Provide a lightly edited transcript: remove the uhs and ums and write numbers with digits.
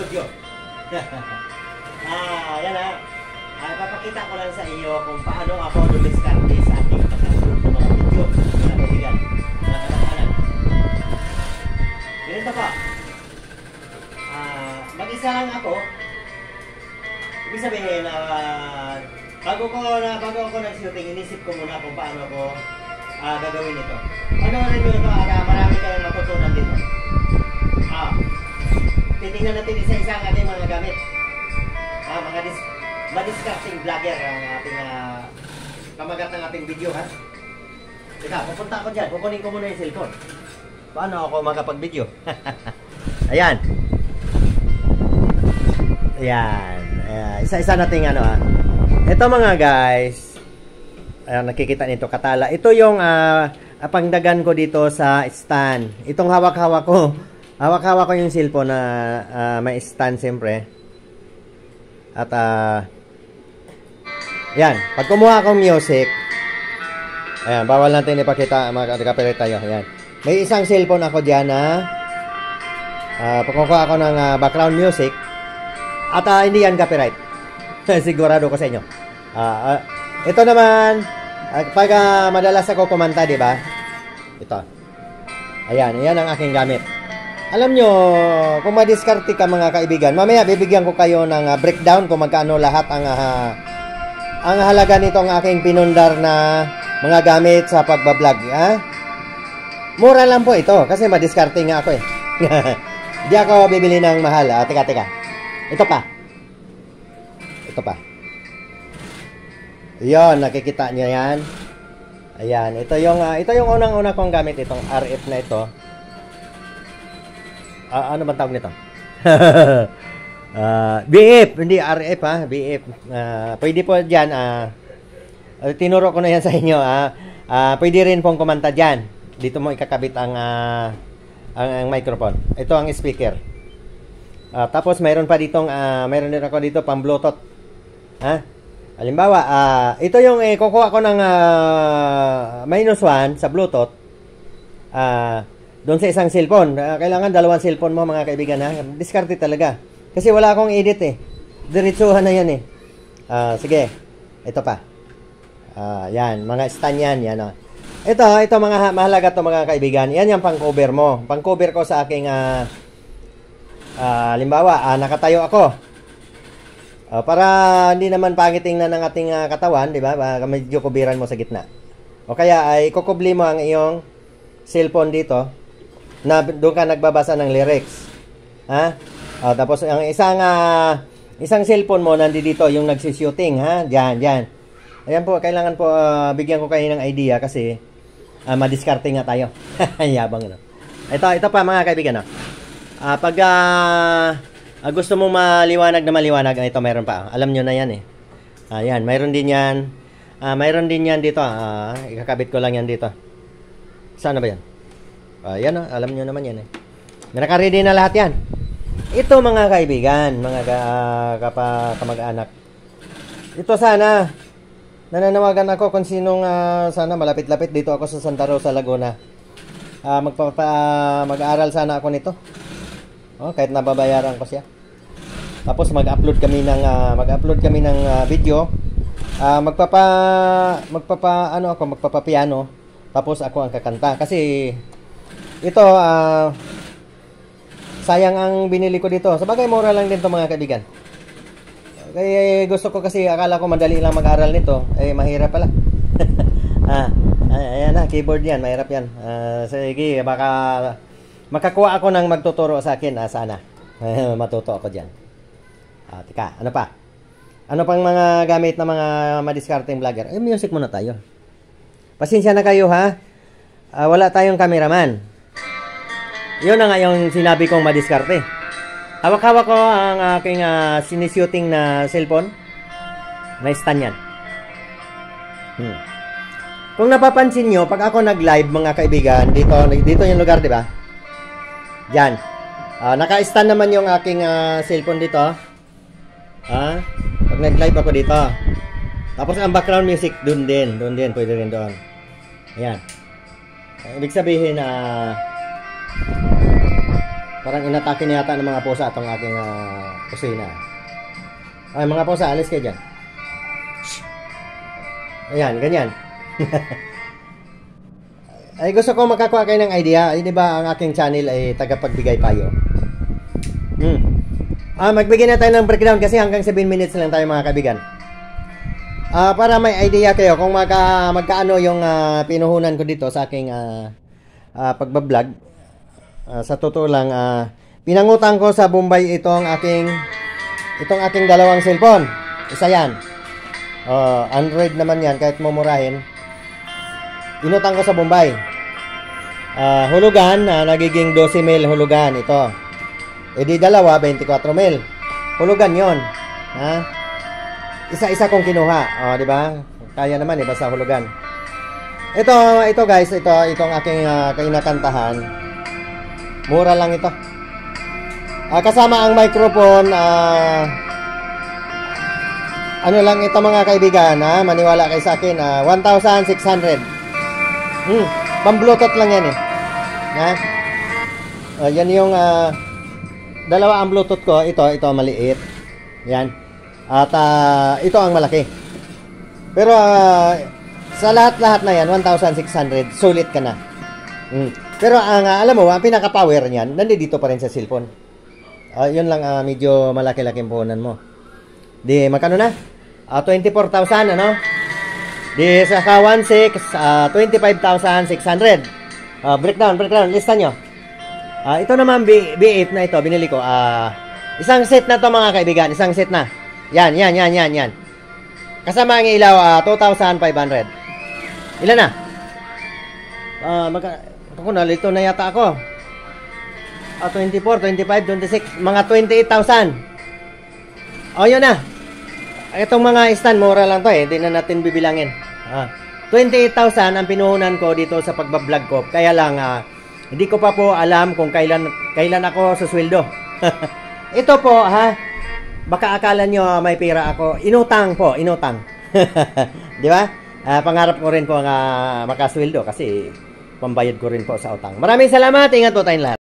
studio. Yan ha. Papakita ko lang sa iyo kung paano ako dumiskarte sa ating pag-upload ng mga video. Mga kaibigan, mga kamag-anak. Ganito pa. Mag-isa lang ako. Ibig sabihin, bago ako nag-shooting, inisip ko muna kung paano ako gagawin ito. Panoorin nyo ito at marami kayong matutunan dito. Titingnan natin isa-isa ang ating mga gamit. Mga discussing vlogger ang ating pamagat ng ating video, ha? Teka, pupunta ako dyan. Kukunin ko muna yung cellphone. Paano ako makapag-video? Ayan. Ayan. Isa-isa nating Ito mga guys. Ayan, nakikita nito, katala. Ito yung pangdagan ko dito sa stand. Itong hawak-hawak ko. Hawak-hawak ko yung cellphone na may stand siyempre. At yan, pag kumuha akong music, ayan, bawal natin ipakita, mag-copyright tayo. Ayan. May isang cellphone ako diyan na pag kumuha ako ng background music at hindi yan copyright. Sigurado ko sa inyo. Ito naman pag madalas ako kumanta, di ba? Ito. Ayan, yan ang aking gamit. Alam nyo, kung madiskarte ka mga kaibigan, mamaya bibigyan ko kayo ng breakdown kung magkano lahat ang halaga nitong aking pinundar na mga gamit sa pagbablog. Mura lang po ito kasi madiskarte nga ako eh. Hindi ako bibili ng mahal. Teka. Ito pa. Yon, nakikita niyo yan. Ayan, ito yung unang-una kong gamit, itong RF na ito. Ano ba tawag nito? BF, hindi RF BF. Pwede po diyan tinuro ko na yan sa inyo. Pwede rin pong kumanta diyan. Dito mo ikakabit ang microphone. Ito ang speaker. Tapos mayroon pa ditong mayroon din ako dito pang Bluetooth. Halimbawa, ito yung kukuha ko ng -1 sa Bluetooth. Doon sa isang cellphone. Kailangan dalawang cellphone mo mga kaibigan, ha. Diskarte talaga. Kasi wala akong edit eh. Diretsuhan na yan eh. Sige. Ito pa. Yan. Mga stand yan. Ito mga mahalaga to mga kaibigan. Yan yung pang-cover mo. Pang-cover ko sa aking halimbawa, nakatayo ako. Para hindi naman pangit tingnan ng ating katawan, di ba? Medyo kubiran mo sa gitna. O kaya ay kukubli mo ang iyong cellphone dito na doon ka nagbabasa ng lyrics. Tapos ang isang cellphone mo nandito yung nagsi-shooting, Diyan. Ayan po, kailangan po bigyan ko kayo ng idea kasi madiskarte nga tayo. Yabang no. Ito pa mga kaibigan, pag gusto mo maliwanag, ito meron pa. Alam nyo na yan eh. Ayan, mayroon din yan. Mayroon din yan dito. Ikakabit ko lang yan dito. Saan ba yan? Yan alam nyo naman yan eh. Naka-ready na lahat yan. Ito mga kaibigan, mga kamag-anak. Ito sana, nananawagan ako kung sinong sana malapit-lapit dito ako sa Santa Rosa, Laguna. Mag-aaral sana ako nito. Kahit nababayaran ko siya. Tapos mag-upload kami ng video. Magpapapiano. Tapos ako ang kakanta kasi ito sayang ang binili ko dito. Sabagay mura lang din to mga kaibigan. Kaya gusto ko kasi akala ko madali lang mag-aral nito. Mahirap pala. Ayan keyboard yan, mahirap yan. Sige, baka makakuha ako ng magtuturo sa akin, sana. Matuto ako diyan. Teka, ano pa? Ano pang mga gamit na mga madiskarteng vlogger? Music muna tayo. Pasensya na kayo ha. Wala tayong cameraman. Yun na nga yung sinabi kong madiskarte. Hawak-hawak ko ang aking sinishooting na cellphone. May stand yan. Kung napapansin nyo, pag ako nag-live mga kaibigan, dito yung lugar, di ba? Diyan. Naka-stand naman yung aking cellphone dito. Pag nag-live ako dito. Tapos ang background music, doon din. Pwede rin doon. Ayan. Ibig sabihin Parang inatake niya yata ng mga pusa itong aking kusina. Ay, mga pusa, alis kayo dyan. Ayan, ganyan. Ay, gusto ko makakuha kayo ng idea. Ay, di ba ang aking channel ay tagapagbigay payo. Magbigay na tayo ng breakdown kasi hanggang 7 minutes lang tayo mga kaibigan. Para may idea kayo kung magkaano yung pinuhunan ko dito sa aking pagbablog. Sa totoo lang, pinangutang ko sa Bombay itong aking dalawang cellphone. Isa yan. Android naman yan, kahit mumurahin. Inutang ko sa Bombay. Hulugan, nagiging 12 mil hulugan ito. E di dalawa, 24 mil. Hulugan yon. Isa-isa kong kinuha. Di ba? Kaya naman basta hulugan. Ito guys, itong aking kinakantahan. Mura lang ito. Kasama ang microphone, ano lang ito mga kaibigan, maniwala kayo sa akin, 1,600. Pang-bluetooth lang yan yan yung dalawa ang bluetooth ko. Ito maliit. Yan. At ito ang malaki. Pero sa lahat-lahat na yan, 1,600, sulit ka na. Pero alam mo, ang pinaka-power niyan, nandito pa rin sa cellphone. Yun lang, medyo malaki-laking puhunan mo. Di, magkano na? 24,000, ano? Di, sa 1,600, 25,600. Breakdown, lista nyo. Ito naman, B8 na ito, binili ko. Isang set na to mga kaibigan, isang set na. Yan. Kasama ang ilaw, 2,500. Ilan na? Ako nalito na yata ako. 24, 25, 26, mga 28,000. Yun na. Itong mga stand, mura lang to hindi na natin bibilangin. 28,000 ang pinuhunan ko dito sa pagbablog ko. Kaya lang, hindi ko pa po alam kung kailan ako susweldo. Ito po, baka akala nyo may pera ako. Inutang. Di ba? Pangarap ko rin po makasweldo kasi pambayad ko rin po sa utang. Maraming salamat. Ingat po tayong lahat.